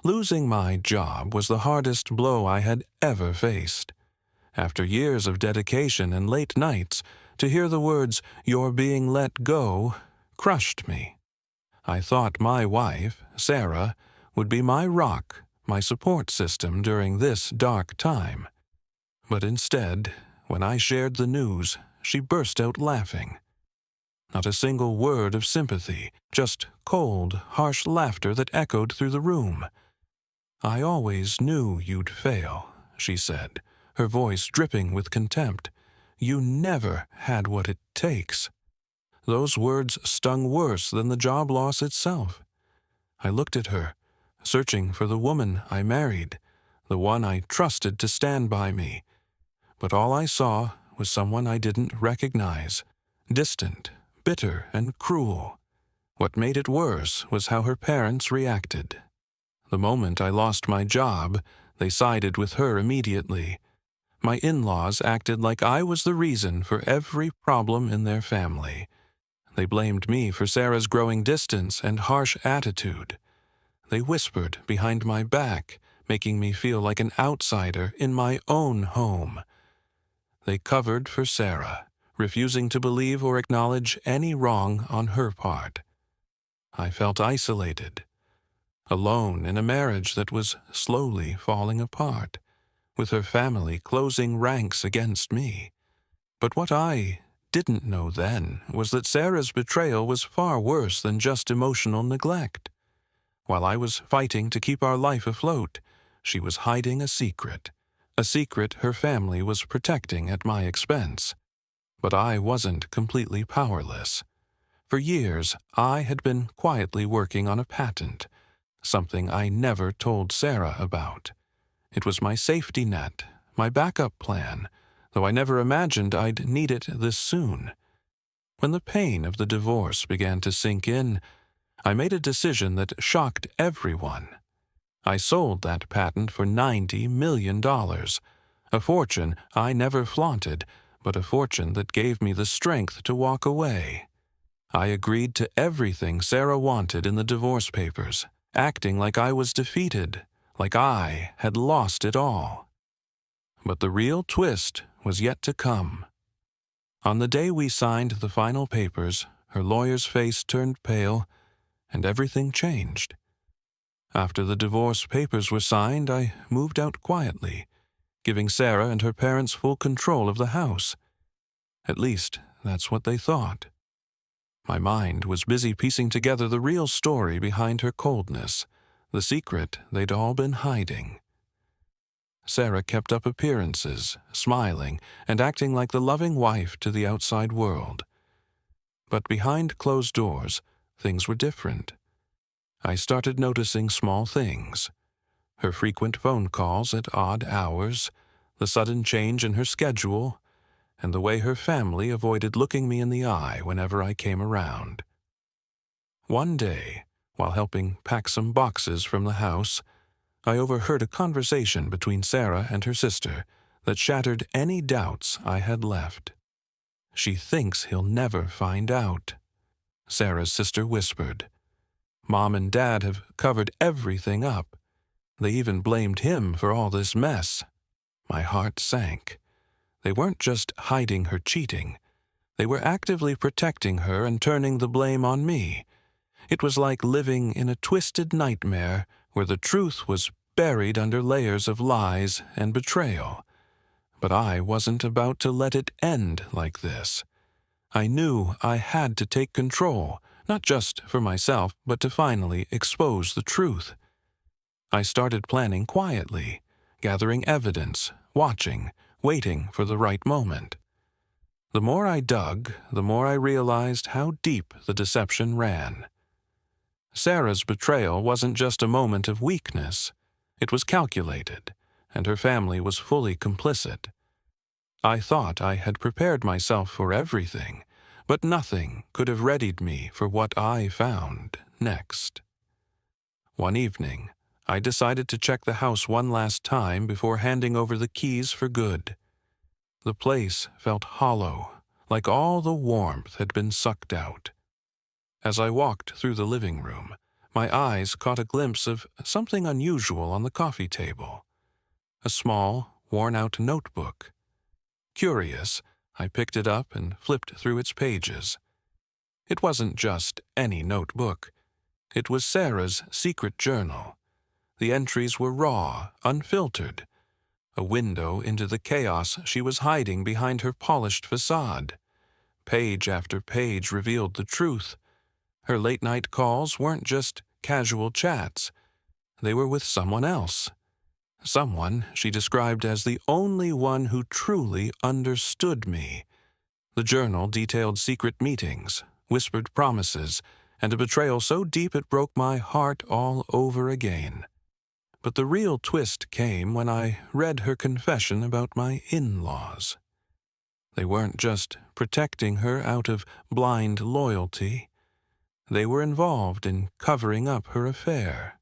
Losing my job was the hardest blow I had ever faced. After years of dedication and late nights, to hear the words, "You're being let go," crushed me. I thought my wife, Sarah, would be my rock, my support system during this dark time. But instead, when I shared the news, she burst out laughing. Not a single word of sympathy, just cold, harsh laughter that echoed through the room. "I always knew you'd fail," she said, her voice dripping with contempt. "You never had what it takes." Those words stung worse than the job loss itself. I looked at her, searching for the woman I married, the one I trusted to stand by me. But all I saw was someone I didn't recognize, distant, bitter, and cruel. What made it worse was how her parents reacted. The moment I lost my job, they sided with her immediately. My in-laws acted like I was the reason for every problem in their family. They blamed me for Sarah's growing distance and harsh attitude. They whispered behind my back, making me feel like an outsider in my own home. They covered for Sarah, refusing to believe or acknowledge any wrong on her part. I felt isolated, alone in a marriage that was slowly falling apart, with her family closing ranks against me. But what I didn't know then was that Sarah's betrayal was far worse than just emotional neglect. While I was fighting to keep our life afloat, she was hiding a secret her family was protecting at my expense. But I wasn't completely powerless. For years, I had been quietly working on a patent, something I never told Sarah about. It was my safety net, my backup plan, though I never imagined I'd need it this soon. When the pain of the divorce began to sink in, I made a decision that shocked everyone. I sold that patent for $90 million, a fortune I never flaunted, but a fortune that gave me the strength to walk away. I agreed to everything Sarah wanted in the divorce papers, acting like I was defeated, like I had lost it all. But the real twist was yet to come. On the day we signed the final papers, her lawyer's face turned pale, and everything changed. After the divorce papers were signed, I moved out quietly, giving Sarah and her parents full control of the house. At least, that's what they thought. My mind was busy piecing together the real story behind her coldness, the secret they'd all been hiding. Sarah kept up appearances, smiling and acting like the loving wife to the outside world. But behind closed doors, things were different. I started noticing small things. Her frequent phone calls at odd hours, the sudden change in her schedule, and the way her family avoided looking me in the eye whenever I came around. One day, while helping pack some boxes from the house, I overheard a conversation between Sarah and her sister that shattered any doubts I had left. "She thinks he'll never find out," Sarah's sister whispered. "Mom and Dad have covered everything up. They even blamed him for all this mess." My heart sank. They weren't just hiding her cheating. They were actively protecting her and turning the blame on me. It was like living in a twisted nightmare where the truth was buried under layers of lies and betrayal. But I wasn't about to let it end like this. I knew I had to take control, not just for myself, but to finally expose the truth. I started planning quietly, gathering evidence, watching, waiting for the right moment. The more I dug, the more I realized how deep the deception ran. Sarah's betrayal wasn't just a moment of weakness. It was calculated, and her family was fully complicit. I thought I had prepared myself for everything, but nothing could have readied me for what I found next. One evening, I decided to check the house one last time before handing over the keys for good. The place felt hollow, like all the warmth had been sucked out. As I walked through the living room, my eyes caught a glimpse of something unusual on the coffee table. A small, worn-out notebook. Curious, I picked it up and flipped through its pages. It wasn't just any notebook. It was Sarah's secret journal. The entries were raw, unfiltered, a window into the chaos she was hiding behind her polished facade. Page after page revealed the truth. Her late-night calls weren't just casual chats. They were with someone else. Someone she described as the only one who truly understood me. The journal detailed secret meetings, whispered promises, and a betrayal so deep it broke my heart all over again. But the real twist came when I read her confession about my in-laws. They weren't just protecting her out of blind loyalty. They were involved in covering up her affair.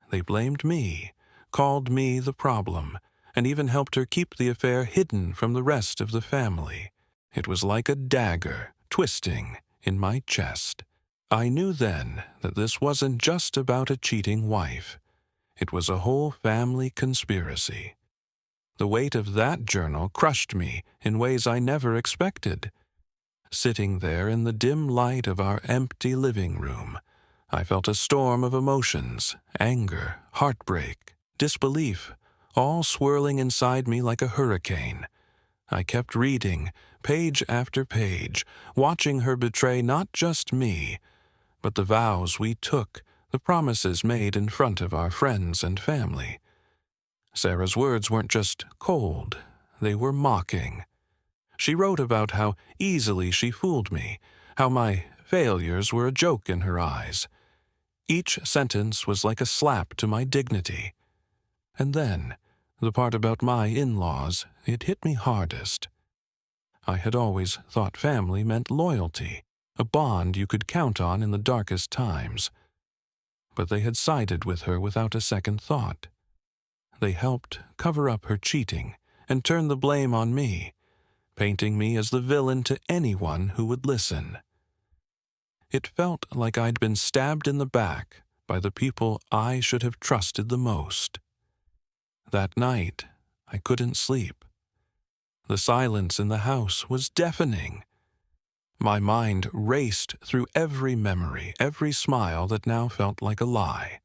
They blamed me, called me the problem, and even helped her keep the affair hidden from the rest of the family. It was like a dagger twisting in my chest. I knew then that this wasn't just about a cheating wife. It was a whole family conspiracy. The weight of that journal crushed me in ways I never expected. Sitting there in the dim light of our empty living room, I felt a storm of emotions, anger, heartbreak, disbelief, all swirling inside me like a hurricane. I kept reading, page after page, watching her betray not just me, but the vows we took, the promises made in front of our friends and family. Sarah's words weren't just cold, they were mocking. She wrote about how easily she fooled me, how my failures were a joke in her eyes. Each sentence was like a slap to my dignity. And then, the part about my in-laws, it hit me hardest. I had always thought family meant loyalty, a bond you could count on in the darkest times. But they had sided with her without a second thought. They helped cover up her cheating and turn the blame on me, painting me as the villain to anyone who would listen. It felt like I'd been stabbed in the back by the people I should have trusted the most. That night, I couldn't sleep. The silence in the house was deafening. My mind raced through every memory, every smile that now felt like a lie.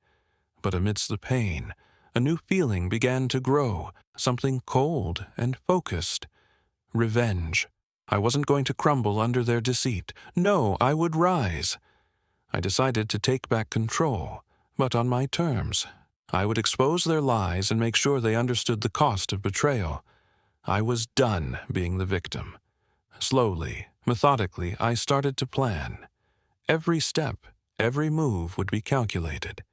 But amidst the pain, a new feeling began to grow, something cold and focused. Revenge. I wasn't going to crumble under their deceit. No, I would rise. I decided to take back control, but on my terms. I would expose their lies and make sure they understood the cost of betrayal. I was done being the victim. Slowly, methodically, I started to plan. Every step, every move would be calculated.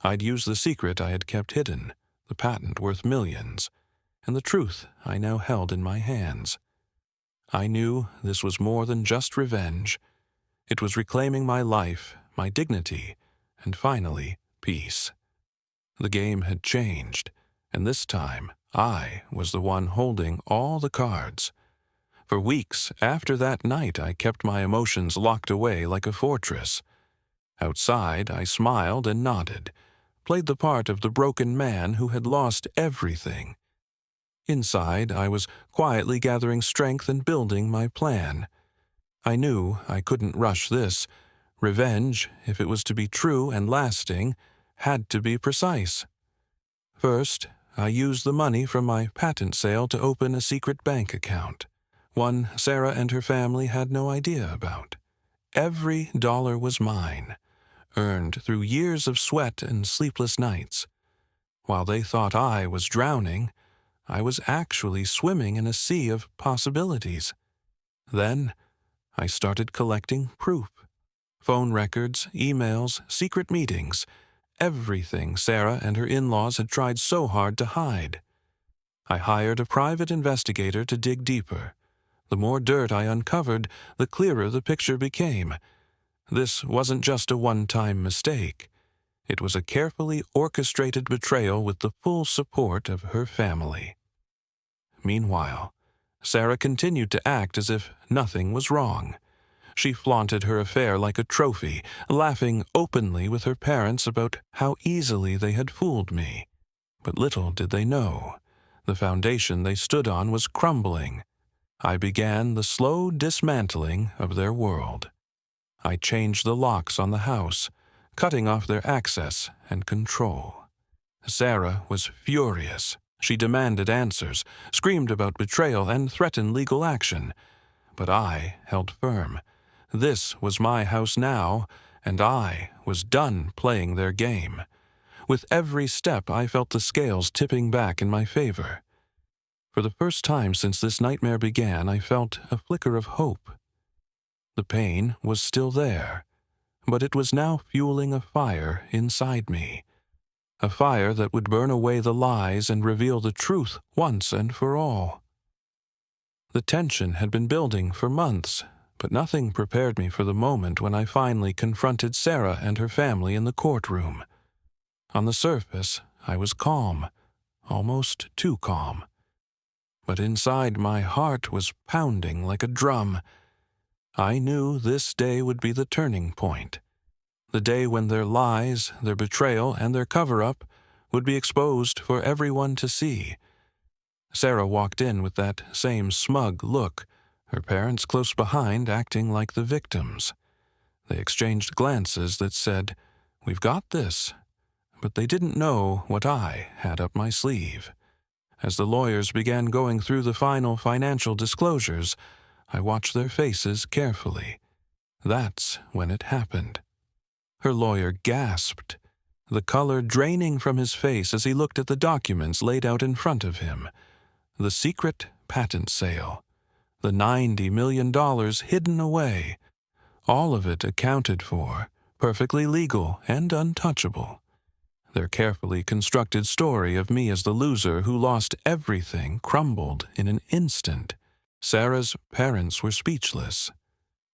I'd use the secret I had kept hidden, the patent worth millions, and the truth I now held in my hands. I knew this was more than just revenge. It was reclaiming my life, my dignity, and finally, peace. The game had changed, and this time I was the one holding all the cards. For weeks after that night, I kept my emotions locked away like a fortress. Outside, I smiled and nodded, played the part of the broken man who had lost everything. Inside, I was quietly gathering strength and building my plan. I knew I couldn't rush this. Revenge, if it was to be true and lasting, had to be precise. First, I used the money from my patent sale to open a secret bank account, one Sarah and her family had no idea about. Every dollar was mine, earned through years of sweat and sleepless nights. While they thought I was drowning, I was actually swimming in a sea of possibilities. Then, I started collecting proof. Phone records, emails, secret meetings, everything Sarah and her in-laws had tried so hard to hide. I hired a private investigator to dig deeper. The more dirt I uncovered, the clearer the picture became. This wasn't just a one-time mistake. It was a carefully orchestrated betrayal with the full support of her family. Meanwhile, Sarah continued to act as if nothing was wrong. She flaunted her affair like a trophy, laughing openly with her parents about how easily they had fooled me. But little did they know, the foundation they stood on was crumbling. I began the slow dismantling of their world. I changed the locks on the house, cutting off their access and control. Sarah was furious. She demanded answers, screamed about betrayal, and threatened legal action. But I held firm. This was my house now, and I was done playing their game. With every step, I felt the scales tipping back in my favor. For the first time since this nightmare began, I felt a flicker of hope. The pain was still there, but it was now fueling a fire inside me. A fire that would burn away the lies and reveal the truth once and for all. The tension had been building for months, but nothing prepared me for the moment when I finally confronted Sarah and her family in the courtroom. On the surface, I was calm, almost too calm. But inside, my heart was pounding like a drum. I knew this day would be the turning point. The day when their lies, their betrayal, and their cover-up would be exposed for everyone to see. Sarah walked in with that same smug look, her parents close behind acting like the victims. They exchanged glances that said, "We've got this," but they didn't know what I had up my sleeve. As the lawyers began going through the final financial disclosures, I watched their faces carefully. That's when it happened. Her lawyer gasped, the color draining from his face as he looked at the documents laid out in front of him. The secret patent sale. The $90 million hidden away. All of it accounted for, perfectly legal and untouchable. Their carefully constructed story of me as the loser who lost everything crumbled in an instant. Sarah's parents were speechless.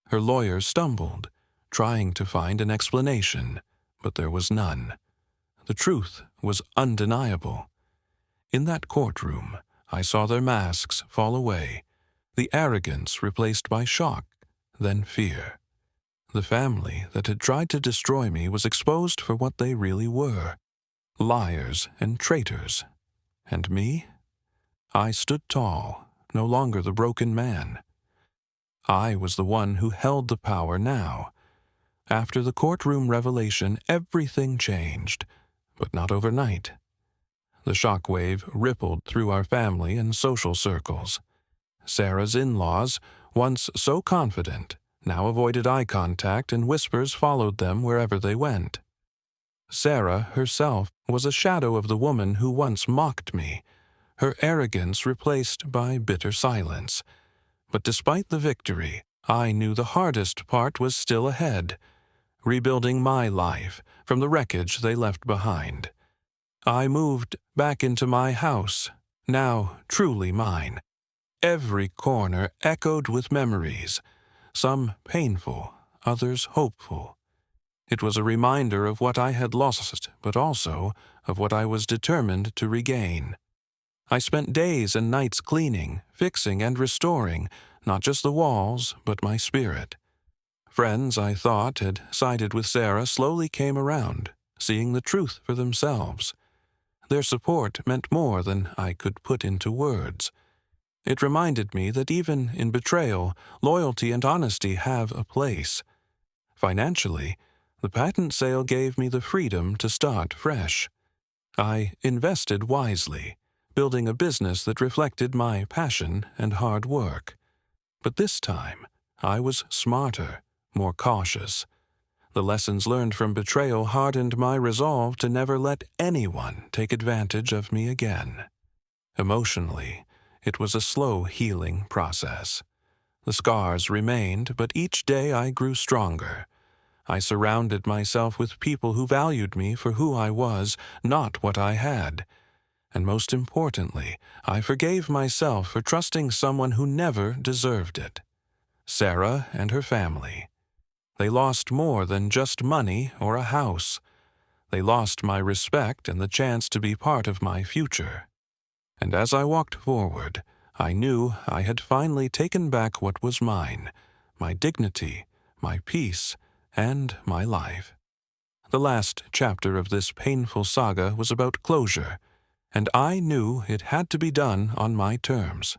Her lawyer stumbled, trying to find an explanation, but there was none. The truth was undeniable. In that courtroom, I saw their masks fall away, the arrogance replaced by shock, then fear. The family that had tried to destroy me was exposed for what they really were, liars and traitors. And me? I stood tall, no longer the broken man. I was the one who held the power now. After the courtroom revelation, everything changed, but not overnight. The shockwave rippled through our family and social circles. Sarah's in-laws, once so confident, now avoided eye contact and whispers followed them wherever they went. Sarah herself was a shadow of the woman who once mocked me, her arrogance replaced by bitter silence. But despite the victory, I knew the hardest part was still ahead, rebuilding my life from the wreckage they left behind. I moved back into my house, now truly mine. Every corner echoed with memories, some painful, others hopeful. It was a reminder of what I had lost, but also of what I was determined to regain. I spent days and nights cleaning, fixing, and restoring, not just the walls, but my spirit. Friends I thought had sided with Sarah slowly came around, seeing the truth for themselves. Their support meant more than I could put into words. It reminded me that even in betrayal, loyalty and honesty have a place. Financially, the patent sale gave me the freedom to start fresh. I invested wisely, building a business that reflected my passion and hard work. But this time, I was smarter, more cautious. The lessons learned from betrayal hardened my resolve to never let anyone take advantage of me again. Emotionally, it was a slow healing process. The scars remained, but each day I grew stronger. I surrounded myself with people who valued me for who I was, not what I had. And most importantly, I forgave myself for trusting someone who never deserved it. Sarah and her family. They lost more than just money or a house. They lost my respect and the chance to be part of my future. And as I walked forward, I knew I had finally taken back what was mine, my dignity, my peace, and my life. The last chapter of this painful saga was about closure, and I knew it had to be done on my terms.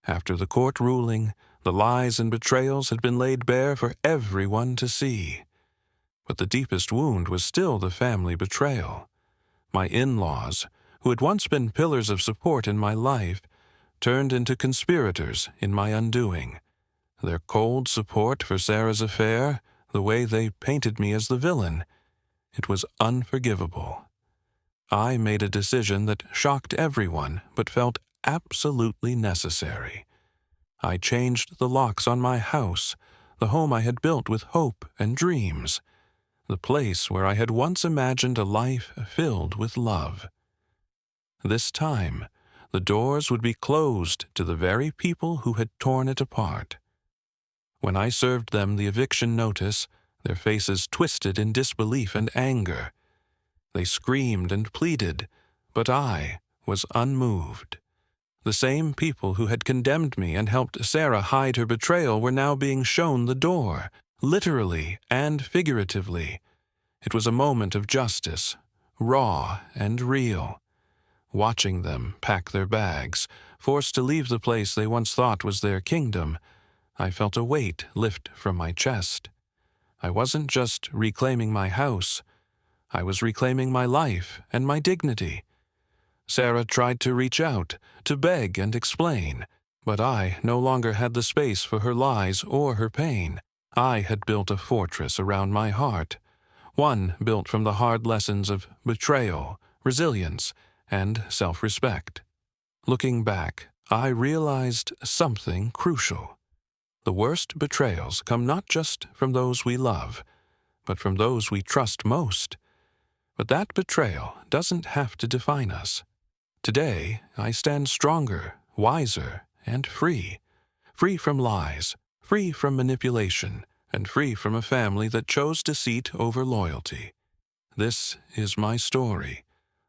After the court ruling, the lies and betrayals had been laid bare for everyone to see. But the deepest wound was still the family betrayal. My in-laws, who had once been pillars of support in my life, turned into conspirators in my undoing. Their cold support for Sarah's affair, the way they painted me as the villain, it was unforgivable. I made a decision that shocked everyone but felt absolutely necessary. I changed the locks on my house, the home I had built with hope and dreams, the place where I had once imagined a life filled with love. This time, the doors would be closed to the very people who had torn it apart. When I served them the eviction notice, their faces twisted in disbelief and anger. They screamed and pleaded, but I was unmoved. The same people who had condemned me and helped Sarah hide her betrayal were now being shown the door, literally and figuratively. It was a moment of justice, raw and real. Watching them pack their bags, forced to leave the place they once thought was their kingdom, I felt a weight lift from my chest. I wasn't just reclaiming my house. I was reclaiming my life and my dignity. Sarah tried to reach out, to beg and explain, but I no longer had the space for her lies or her pain. I had built a fortress around my heart, one built from the hard lessons of betrayal, resilience, and self-respect. Looking back, I realized something crucial. The worst betrayals come not just from those we love, but from those we trust most. But that betrayal doesn't have to define us. Today, I stand stronger, wiser, and free. Free from lies, free from manipulation, and free from a family that chose deceit over loyalty. This is my story.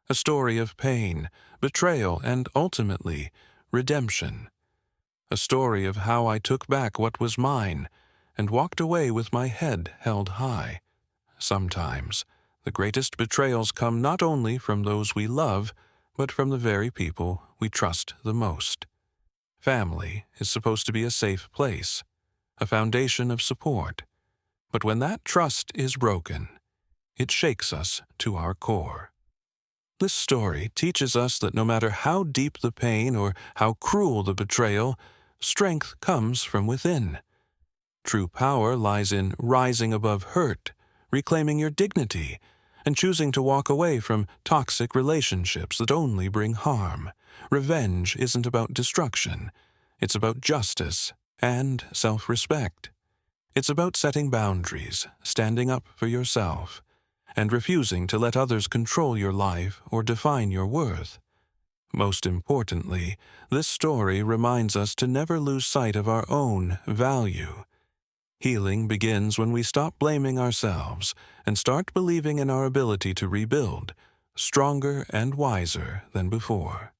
A story of pain, betrayal, and ultimately, redemption. A story of how I took back what was mine and walked away with my head held high. Sometimes, the greatest betrayals come not only from those we love, but from the very people we trust the most. Family is supposed to be a safe place, a foundation of support. But when that trust is broken, it shakes us to our core. This story teaches us that no matter how deep the pain or how cruel the betrayal, strength comes from within. True power lies in rising above hurt, reclaiming your dignity, and choosing to walk away from toxic relationships that only bring harm. Revenge isn't about destruction. It's about justice and self-respect. It's about setting boundaries, standing up for yourself, and refusing to let others control your life or define your worth. Most importantly, this story reminds us to never lose sight of our own value. Healing begins when we stop blaming ourselves and start believing in our ability to rebuild, stronger and wiser than before.